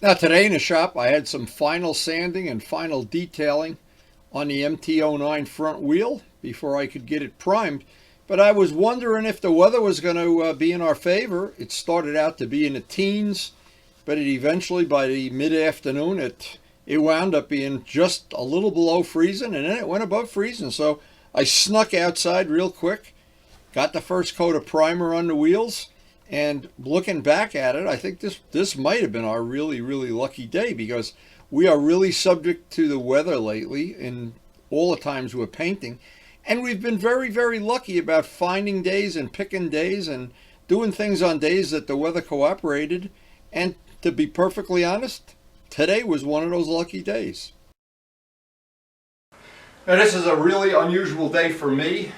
Now today in the shop I had some final sanding and final detailing on the MT09 front wheel before I could get it primed. But I was wondering if the weather was going to be in our favor. It started out to be in the teens, but it eventually, by the mid-afternoon, it wound up being just a little below freezing, and then it went above freezing. So I snuck outside real quick, got the first coat of primer on the wheels, and looking back at it, I think this might have been our really lucky day, because we are really subject to the weather lately in all the times we're painting. And we've been very lucky about finding days and picking days and doing things on days that the weather cooperated. And to be perfectly honest, today was one of those lucky days. Now this is a really unusual day for me.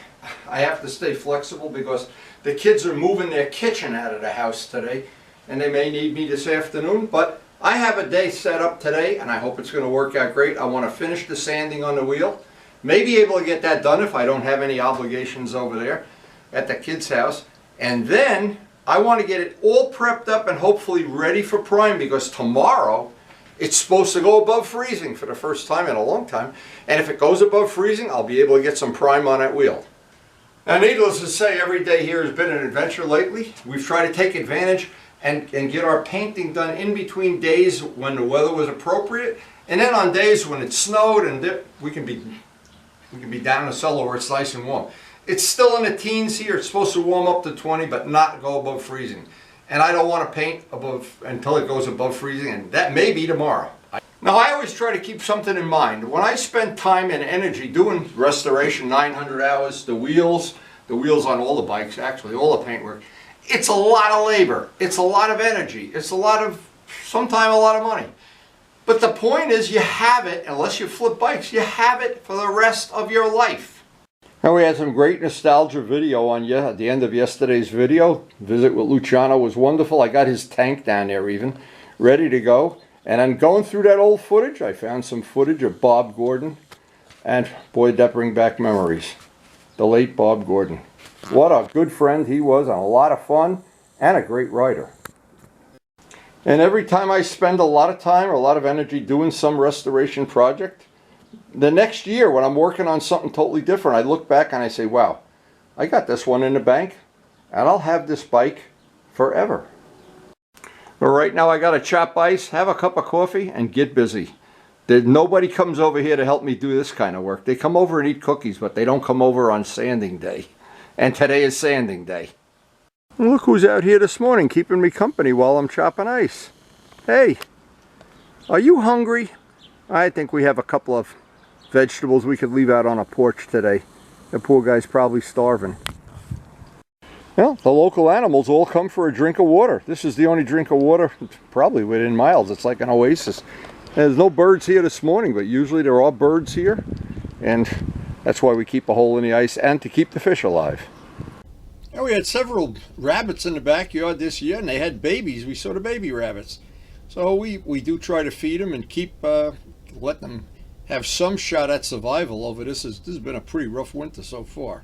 I have to stay flexible because the kids are moving their kitchen out of the house today, and they may need me this afternoon. But I have a day set up today, and I hope it's going to work out great. I want to finish the sanding on the wheel. May be able to get that done if I don't have any obligations over there at the kids' house. And then I want to get it all prepped up and hopefully ready for prime, because tomorrow it's supposed to go above freezing for the first time in a long time. And if it goes above freezing, I'll be able to get some prime on that wheel. Now, needless to say, every day here has been an adventure lately. We've tried to take advantage and get our painting done in between days when the weather was appropriate, and then on days when it snowed and we can be down in the cellar where it's nice and warm. It's still in the teens here. It's supposed to warm up to 20, but not go above freezing. And I don't want to paint above until it goes above freezing, and that may be tomorrow. Now, I always try to keep something in mind. When I spend time and energy doing restoration, 900 hours, the wheels on all the bikes, actually, all the paintwork, it's a lot of labor. It's a lot of energy. It's sometimes a lot of money. But the point is, you have it, unless you flip bikes, you have it for the rest of your life. Now, we had some great nostalgia video on you at the end of yesterday's video. Visit with Luciano was wonderful. I got his tank down there even, ready to go. And then going through that old footage, I found some footage of Bob Gordon. And boy, did that bring back memories. The late Bob Gordon. What a good friend he was, and a lot of fun, and a great writer. And every time I spend a lot of time or a lot of energy doing some restoration project, the next year when I'm working on something totally different, I look back and I say, wow, I got this one in the bank, and I'll have this bike forever. But right now I got to chop ice, have a cup of coffee, and get busy. Nobody comes over here to help me do this kind of work. They come over and eat cookies, but they don't come over on sanding day. And today is sanding day. And look who's out here this morning keeping me company while I'm chopping ice. Hey, are you hungry? I think we have a couple of vegetables we could leave out on a porch today. The poor guy's probably starving. Well, the local animals all come for a drink of water. This is the only drink of water probably within miles. It's like an oasis. There's no birds here this morning, but usually there are birds here, and that's why we keep a hole in the ice, and to keep the fish alive. And we had several rabbits in the backyard this year, and they had babies. We saw the baby rabbits. So we do try to feed them and keep letting them have some shot at survival over this. This has been a pretty rough winter so far.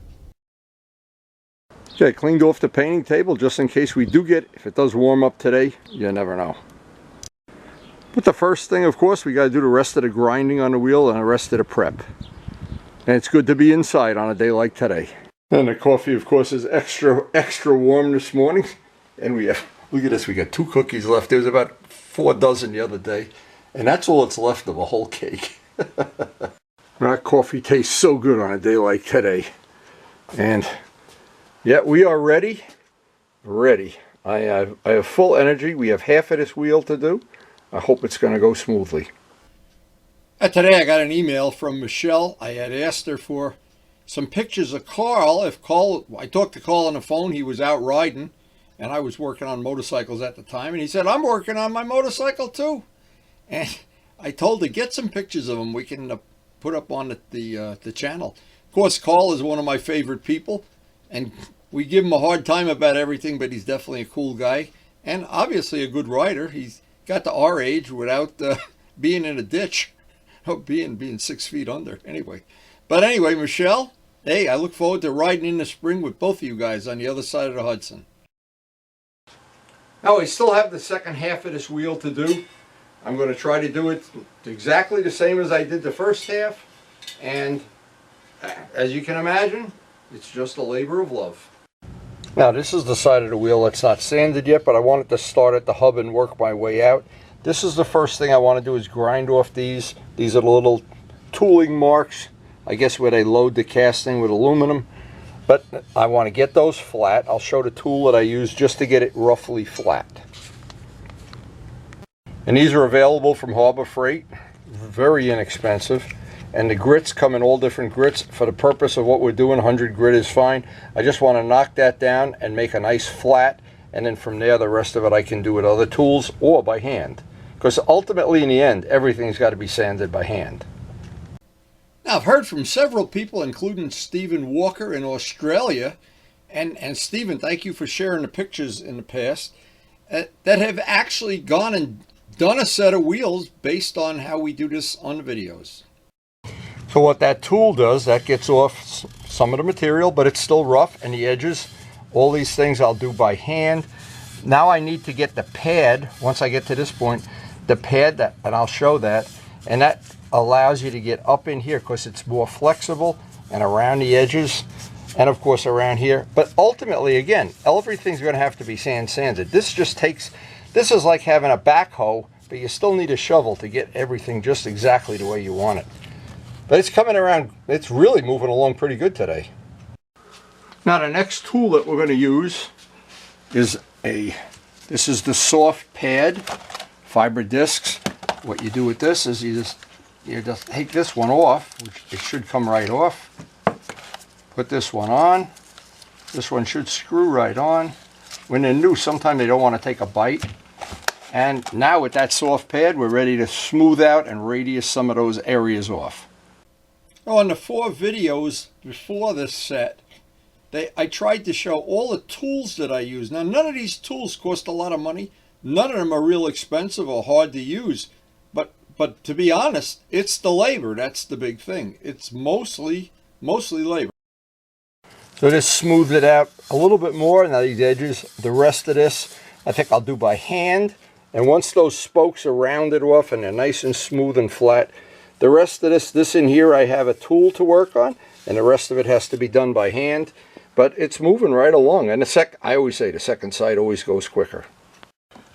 Okay, I cleaned off the painting table just in case we do if it does warm up today, you never know. But the first thing, of course, we got to do the rest of the grinding on the wheel and the rest of the prep. And it's good to be inside on a day like today. And the coffee, of course, is extra warm this morning. And we have, look at this, we got 2 cookies left. There was about 4 dozen the other day. And that's all that's left of a whole cake. That coffee tastes so good on a day like today. And yeah, we are ready. I have full energy. We have half of this wheel to do. I hope it's going to go smoothly. Today I got an email from Michelle. I had asked her for some pictures of Carl. I talked to Carl on the phone. He was out riding, and I was working on motorcycles at the time. And he said, I'm working on my motorcycle too. And I told her, get some pictures of him. We can put up on the channel. Of course, Carl is one of my favorite people, and we give him a hard time about everything, but he's definitely a cool guy, and obviously a good rider. He's got to our age without being in a ditch, being 6 feet under. But anyway, Michelle, hey, I look forward to riding in the spring with both of you guys on the other side of the Hudson. Now we still have the second half of this wheel to do. I'm going to try to do it exactly the same as I did the first half, and as you can imagine, it's just a labor of love. Now this is the side of the wheel that's not sanded yet, but I wanted to start at the hub and work my way out. This is the first thing I want to do, is grind off these. These are the little tooling marks, I guess, where they load the casting with aluminum. But I want to get those flat. I'll show the tool that I use just to get it roughly flat. And these are available from Harbor Freight, very inexpensive. And the grits come in all different grits. For the purpose of what we're doing, 100 grit is fine. I just want to knock that down and make a nice flat, and then from there the rest of it I can do with other tools or by hand. Because ultimately in the end, everything's got to be sanded by hand. Now I've heard from several people, including Stephen Walker in Australia, and Stephen, thank you for sharing the pictures in the past, that have actually gone and done a set of wheels based on how we do this on the videos. So what that tool does, that gets off some of the material, but it's still rough, and the edges, all these things I'll do by hand. Now I need to get the pad, once I get to this point, the pad, and I'll show that, and that allows you to get up in here because it's more flexible and around the edges, and of course around here. But ultimately, again, everything's going to have to be sanded. This just takes, this is like having a backhoe, but you still need a shovel to get everything just exactly the way you want it. But it's coming around, it's really moving along pretty good today. Now the next tool that we're going to use is this is the soft pad, fiber discs. What you do with this is you just take this one off, which it should come right off. Put this one on. This one should screw right on. When they're new, sometimes they don't want to take a bite. And now with that soft pad, we're ready to smooth out and radius some of those areas off. On the 4 videos before this set, I tried to show all the tools that I use. Now, none of these tools cost a lot of money. None of them are real expensive or hard to use. But to be honest, it's the labor. That's the big thing. It's mostly labor. So just smoothed it out a little bit more. Now these edges, the rest of this, I think I'll do by hand. And once those spokes are rounded off and they're nice and smooth and flat, the rest of this in here, I have a tool to work on, and the rest of it has to be done by hand. But it's moving right along. And I always say the second side always goes quicker.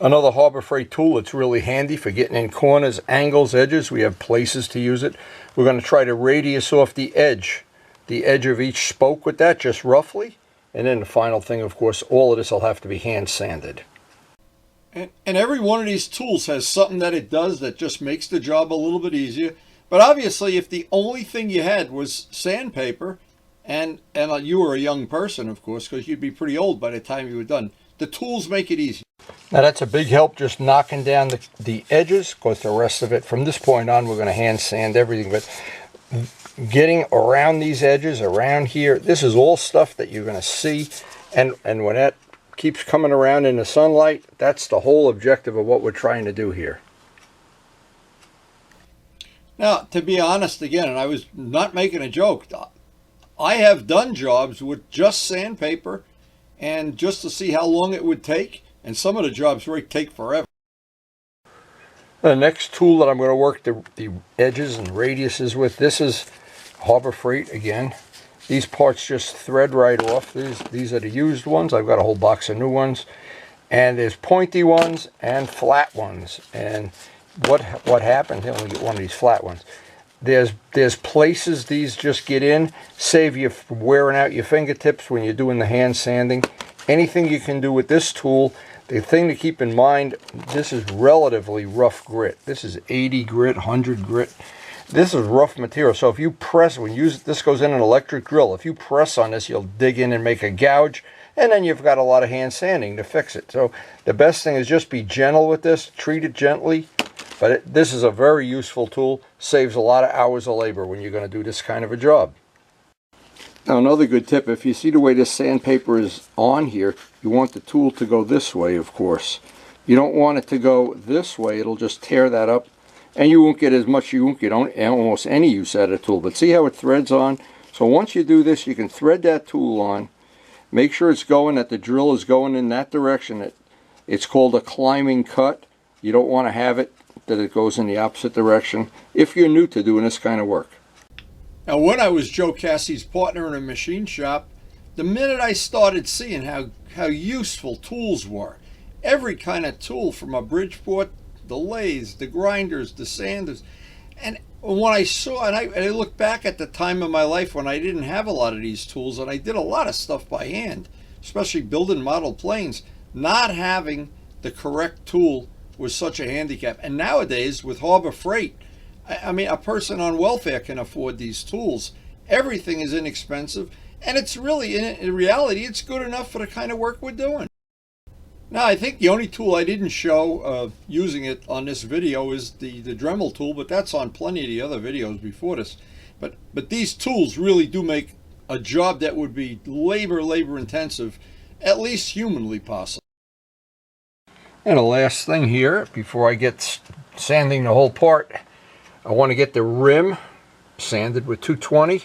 Another Harbor Freight tool that's really handy for getting in corners, angles, edges. We have places to use it. We're going to try to radius off the edge of each spoke with that, just roughly. And then the final thing, of course, all of this will have to be hand sanded. And every one of these tools has something that it does that just makes the job a little bit easier. But obviously, if the only thing you had was sandpaper, and you were a young person, of course, because you'd be pretty old by the time you were done, the tools make it easy. Now that's a big help, just knocking down the edges, because the rest of it, from this point on, we're going to hand sand everything. But getting around these edges, around here, this is all stuff that you're going to see. And when that keeps coming around in the sunlight, that's the whole objective of what we're trying to do here. Now, to be honest, again, and I was not making a joke, I have done jobs with just sandpaper and just to see how long it would take, and some of the jobs really take forever. The next tool that I'm going to work the edges and radiuses with, this is Harbor Freight again. These parts just thread right off. These are the used ones. I've got a whole box of new ones. And there's pointy ones and flat ones. And what happened, here, let me get one of these flat ones. There's places these just get in, save you from wearing out your fingertips when you're doing the hand sanding. Anything you can do with this tool. The thing to keep in mind, this is relatively rough grit. This is 80 grit, 100 grit. This is rough material, so if you press, this goes in an electric drill. If you press on this, you'll dig in and make a gouge, and then you've got a lot of hand sanding to fix it. So the best thing is just be gentle with this, treat it gently. But this is a very useful tool, saves a lot of hours of labor when you're going to do this kind of a job. Now another good tip, if you see the way this sandpaper is on here, you want the tool to go this way, of course. You don't want it to go this way, it'll just tear that up. And you won't get as much, you won't get almost any use out of the tool. But see how it threads on? So once you do this, you can thread that tool on. Make sure it's going, that the drill is going in that direction. It's called a climbing cut. You don't want to have it that it goes in the opposite direction if you're new to doing this kind of work. Now, when I was Joe Cassie's partner in a machine shop, the minute I started seeing how useful tools were, every kind of tool from a Bridgeport, the lathes, the grinders, the sanders, and when I saw, and I look back at the time of my life when I didn't have a lot of these tools, and I did a lot of stuff by hand, especially building model planes, not having the correct tool was such a handicap. And nowadays, with Harbor Freight, I mean, a person on welfare can afford these tools. Everything is inexpensive, and it's really, in reality, it's good enough for the kind of work we're doing. Now, I think the only tool I didn't show using it on this video is the Dremel tool, but that's on plenty of the other videos before this. But these tools really do make a job that would be labor intensive, at least humanly possible. And the last thing here, before I get sanding the whole part, I want to get the rim sanded with 220,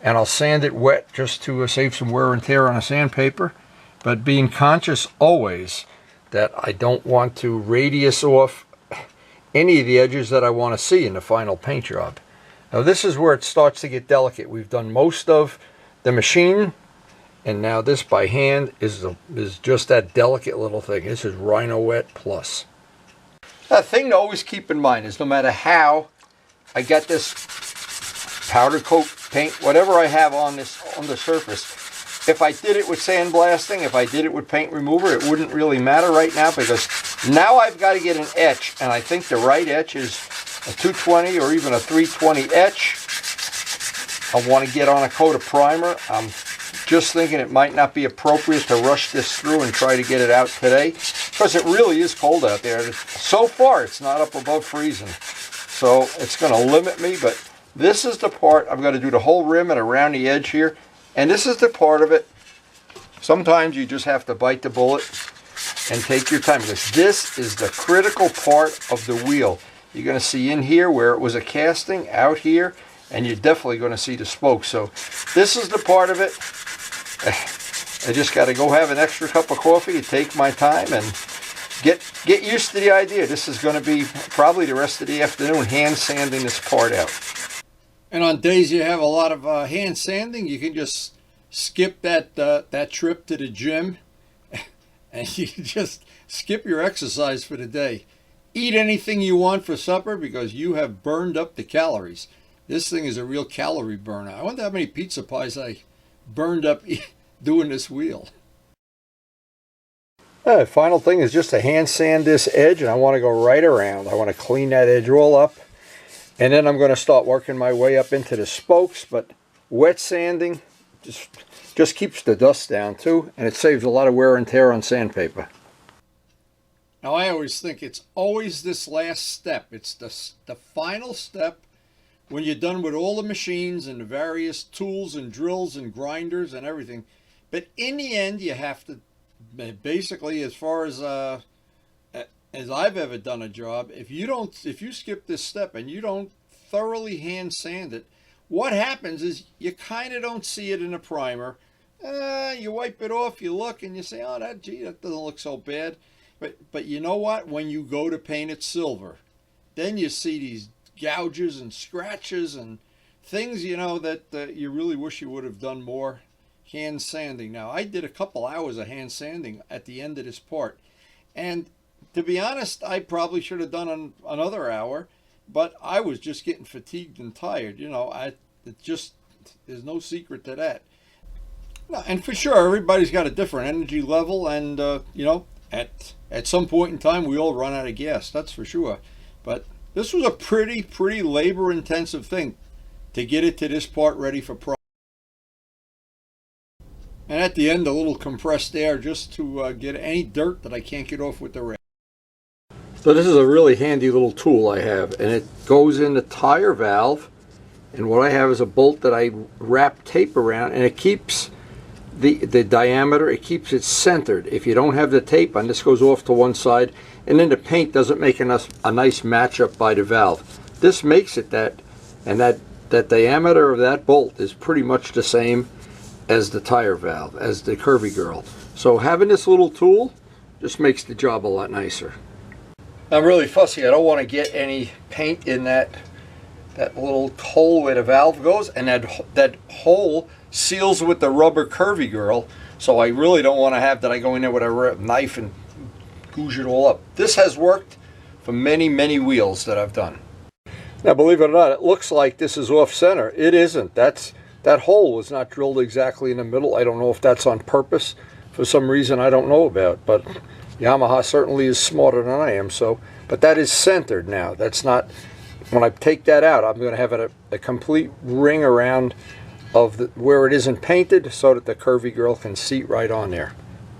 and I'll sand it wet just to save some wear and tear on a sandpaper. But being conscious always that I don't want to radius off any of the edges that I want to see in the final paint job. Now this is where it starts to get delicate. We've done most of the machine, and now this by hand is just that delicate little thing. This is Rhino Wet Plus. The thing to always keep in mind is no matter how I get this powder coat paint, whatever I have on the surface, if I did it with sandblasting, if I did it with paint remover, it wouldn't really matter right now, because now I've got to get an etch, and I think the right etch is a 220 or even a 320 etch. I want to get on a coat of primer. I'm just thinking it might not be appropriate to rush this through and try to get it out today, because it really is cold out there. So far, it's not up above freezing, so it's going to limit me, but this is the part I've got to do the whole rim and around the edge here. And this is the part of it, sometimes you just have to bite the bullet and take your time, because this is the critical part of the wheel. You're going to see in here where it was a casting, out here, and you're definitely going to see the spokes. So this is the part of it. I just got to go have an extra cup of coffee and take my time and get used to the idea. This is going to be probably the rest of the afternoon hand sanding this part out. And on days you have a lot of hand sanding, you can just skip that trip to the gym, and you can just skip your exercise for the day. Eat anything you want for supper because you have burned up the calories. This thing is a real calorie burner. I wonder how many pizza pies I burned up doing this wheel. Final thing is just to hand sand this edge, and I want to go right around. I want to clean that edge all up. And then I'm going to start working my way up into the spokes, but wet sanding just keeps the dust down too, and it saves a lot of wear and tear on sandpaper. Now I always think it's always this last step. It's the final step when you're done with all the machines and the various tools and drills and grinders and everything. But in the end, you have to, basically, as far as I've ever done a job, if you skip this step and you don't thoroughly hand sand it, what happens is you kind of don't see it in a primer. You wipe it off, you look, and you say, oh, that doesn't look so bad. But you know what? When you go to paint it silver, then you see these gouges and scratches and things, you know, that you really wish you would have done more hand sanding. Now, I did a couple hours of hand sanding at the end of this part, and to be honest, I probably should have done another hour, but I was just getting fatigued and tired. You know, there's no secret to that. And for sure, everybody's got a different energy level, and you know, at some point in time, we all run out of gas. That's for sure. But this was a pretty labor-intensive thing to get it to this part ready for pro. And at the end, a little compressed air just to get any dirt that I can't get off with the rake. So this is a really handy little tool I have, and it goes in the tire valve, and what I have is a bolt that I wrap tape around, and it keeps the diameter, it keeps it centered. If you don't have the tape on, this goes off to one side, and then the paint doesn't make a nice matchup by the valve. This makes it that, and that diameter of that bolt is pretty much the same as the tire valve, as the curvy girl. So having this little tool just makes the job a lot nicer. I'm really fussy. I don't want to get any paint in that little hole where the valve goes, and that hole seals with the rubber curvy girl, so I really don't want to have that I go in there with a knife and googe it all up. This has worked for many, many wheels that I've done. Now, believe it or not, it looks like this is off center. It isn't. That hole was not drilled exactly in the middle. I don't know if that's on purpose for some reason I don't know about, but Yamaha certainly is smarter than I am. So, but that is centered now. That's not. When I take that out, I'm going to have a complete ring around of where it isn't painted, so that the curvy girl can seat right on there.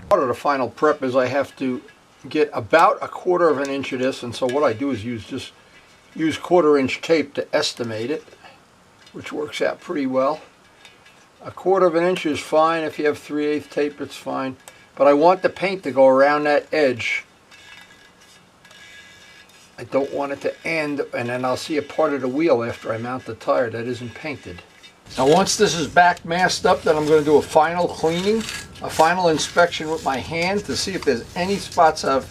Part of the final prep is I have to get about 1/4 of an inch of this, and so what I do is use 1/4 inch tape to estimate it, which works out pretty well. 1/4 of an inch is fine. If you have 3/8 tape, it's fine. But I want the paint to go around that edge. I don't want it to end, and then I'll see a part of the wheel after I mount the tire that isn't painted. Now, once this is back masked up, then I'm going to do a final cleaning, a final inspection with my hand to see if there's any spots of,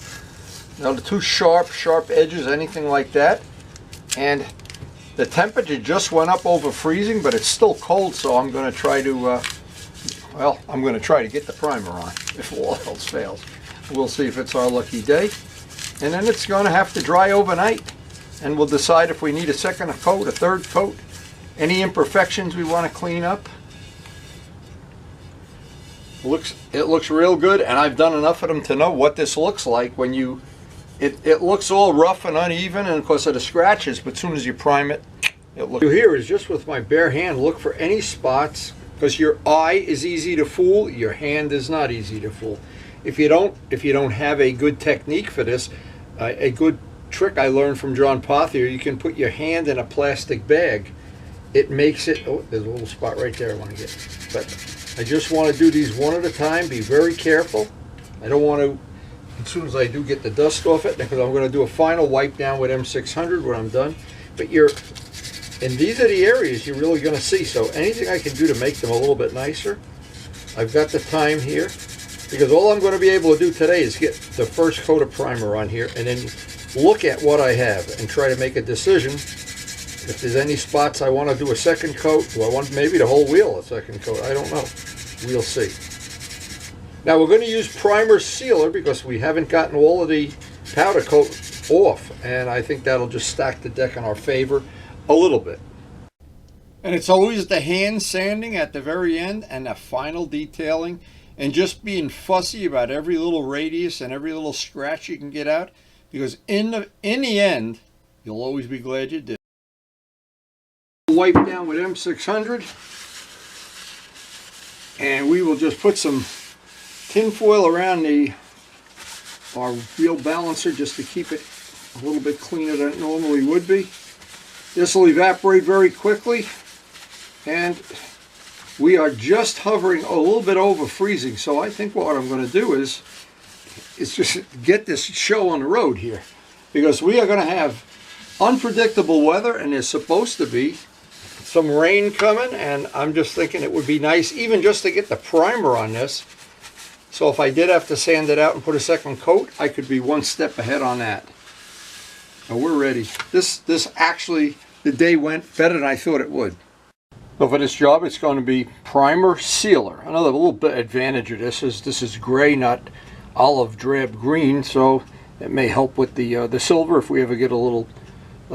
the too sharp edges, anything like that. And the temperature just went up over freezing, but it's still cold, so I'm going to try to, I'm going to try to get the primer on if all else fails. We'll see if it's our lucky day. And then it's going to have to dry overnight, and we'll decide if we need a second coat, a third coat, any imperfections we want to clean up. It looks real good, and I've done enough of them to know what this looks like when it looks all rough and uneven, and of course of the scratches, but as soon as you prime it, it looks. Here is just with my bare hand, look for any spots, because your eye is easy to fool, your hand is not easy to fool. If you don't have a good technique for this, a good trick I learned from John Pothier, you can put your hand in a plastic bag. It makes it, oh, there's a little spot right there I want to get. But I just want to do these one at a time, be very careful. I don't want to, as soon as I do get the dust off it, because I'm going to do a final wipe down with M600 when I'm done. But and these are the areas you're really going to see, so anything I can do to make them a little bit nicer, I've got the time here. Because all I'm going to be able to do today is get the first coat of primer on here and then look at what I have and try to make a decision. If there's any spots I want to do a second coat, do I want maybe the whole wheel a second coat? I don't know. We'll see. Now we're going to use primer sealer because we haven't gotten all of the powder coat off, and I think that'll just stack the deck in our favor a little bit. And it's always the hand sanding at the very end and the final detailing. And just being fussy about every little radius and every little scratch you can get out, because in the end, you'll always be glad you did. Wipe down with M600, and we will just put some tin foil around our wheel balancer just to keep it a little bit cleaner than it normally would be. This will evaporate very quickly, and we are just hovering a little bit over freezing, so I think what I'm going to do is just get this show on the road here, because we are going to have unpredictable weather, and there's supposed to be some rain coming, and I'm just thinking it would be nice even just to get the primer on this, so if I did have to sand it out and put a second coat, I could be one step ahead on that. And we're ready. This actually, the day went better than I thought it would. So for this job, it's going to be primer sealer. Another little bit advantage of this is gray, not olive drab green, so it may help with the silver if we ever get a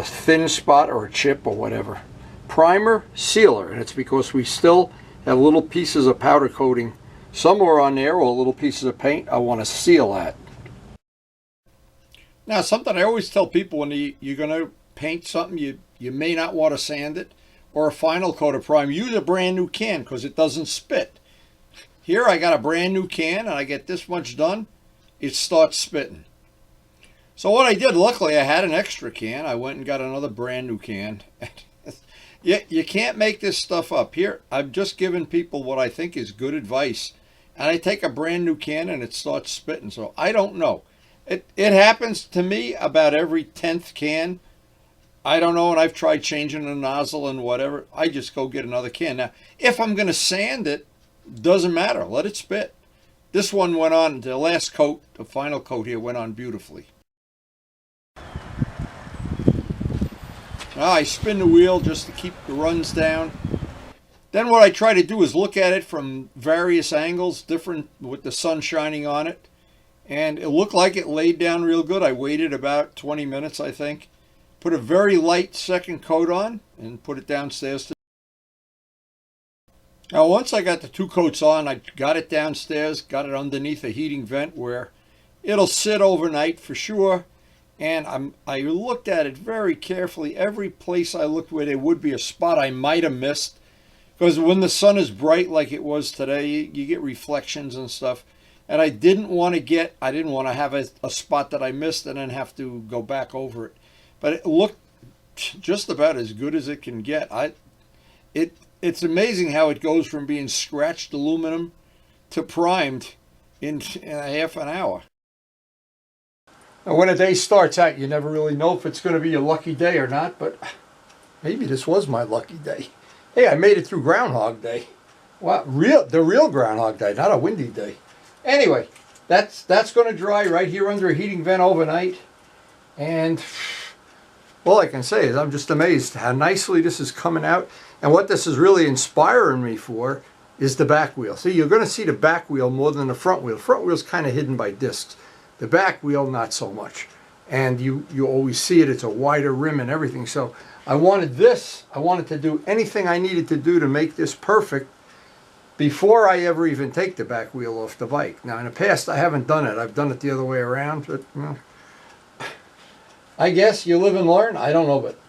thin spot or a chip or whatever. Primer sealer, and it's because we still have little pieces of powder coating somewhere on there, or little pieces of paint I want to seal that. Now, something I always tell people when you're going to paint something, you may not want to sand it, or a final coat of primer, use a brand new can because it doesn't spit. Here I got a brand new can and I get this much done, it starts spitting. So what I did, luckily I had an extra can. I went and got another brand new can. You can't make this stuff up. Here, I've just given people what I think is good advice, and I take a brand new can and it starts spitting. So I don't know. It happens to me about every 10th can. I don't know, and I've tried changing the nozzle and whatever. I just go get another can. Now, if I'm going to sand it, doesn't matter. Let it spit. This one went on, the last coat, the final coat here went on beautifully. Now I spin the wheel just to keep the runs down. Then what I try to do is look at it from various angles, different with the sun shining on it. And it looked like it laid down real good. I waited about 20 minutes, I think. Put a very light second coat on and put it downstairs. Now once I got the 2 coats on, I got it downstairs, got it underneath a heating vent where it'll sit overnight for sure. And I looked at it very carefully. Every place I looked where there would be a spot I might have missed. Because when the sun is bright like it was today, you get reflections and stuff. And I didn't want to have a spot that I missed and then have to go back over it. But it looked just about as good as it can get. It's amazing how it goes from being scratched aluminum to primed in a half an hour. Now, when a day starts out, you never really know if it's going to be your lucky day or not, but maybe this was my lucky day. Hey, I made it through Groundhog Day. Wow, the real Groundhog Day, not a windy day. Anyway, that's going to dry right here under a heating vent overnight. And all I can say is I'm just amazed how nicely this is coming out. And what this is really inspiring me for is the back wheel. See, you're going to see the back wheel more than the front wheel. The front wheel's kind of hidden by discs. The back wheel, not so much. And you always see it. It's a wider rim and everything. So I wanted to do anything I needed to do to make this perfect before I ever even take the back wheel off the bike. Now, in the past, I haven't done it. I've done it the other way around. But I guess you live and learn. I don't know, but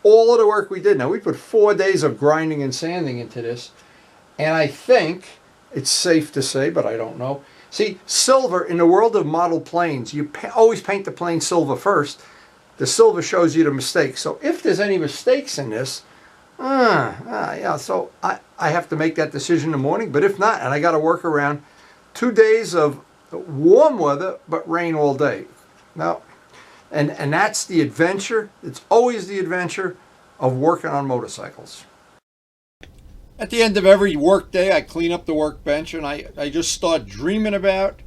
all of the work we did. Now, we put 4 days of grinding and sanding into this. And I think it's safe to say, but I don't know. See, silver, in the world of model planes, you always paint the plane silver first. The silver shows you the mistakes. So if there's any mistakes in this, yeah, so I have to make that decision in the morning. But if not, and I got to work around 2 days of warm weather, but rain all day. Now, and that's the adventure. It's always the adventure of working on motorcycles. At the end of every work day, I clean up the workbench and I just start dreaming about,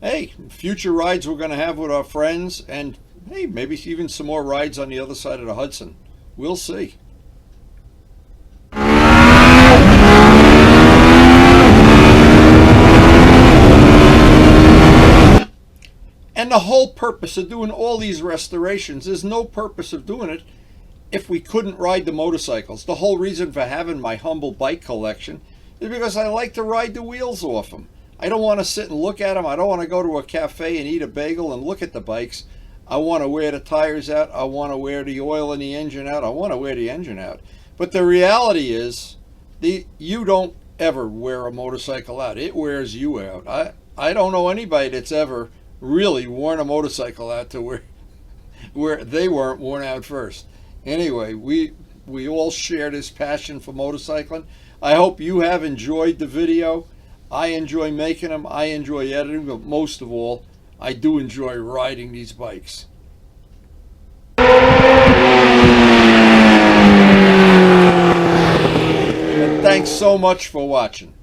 hey, future rides we're going to have with our friends, and hey, maybe even some more rides on the other side of the Hudson. We'll see. And the whole purpose of doing all these restorations, there's no purpose of doing it if we couldn't ride the motorcycles. The whole reason for having my humble bike collection is because I like to ride the wheels off them. I don't want to sit and look at them. I don't want to go to a cafe and eat a bagel and look at the bikes. I want to wear the tires out. I want to wear the oil in the engine out. I want to wear the engine out. But the reality is, you don't ever wear a motorcycle out. It wears you out. I don't know anybody that's ever really worn a motorcycle out to where they weren't worn out first. Anyway, we all share this passion for motorcycling. I hope you have enjoyed the video. I enjoy making them. I enjoy editing, but most of all, I do enjoy riding these bikes. And thanks so much for watching.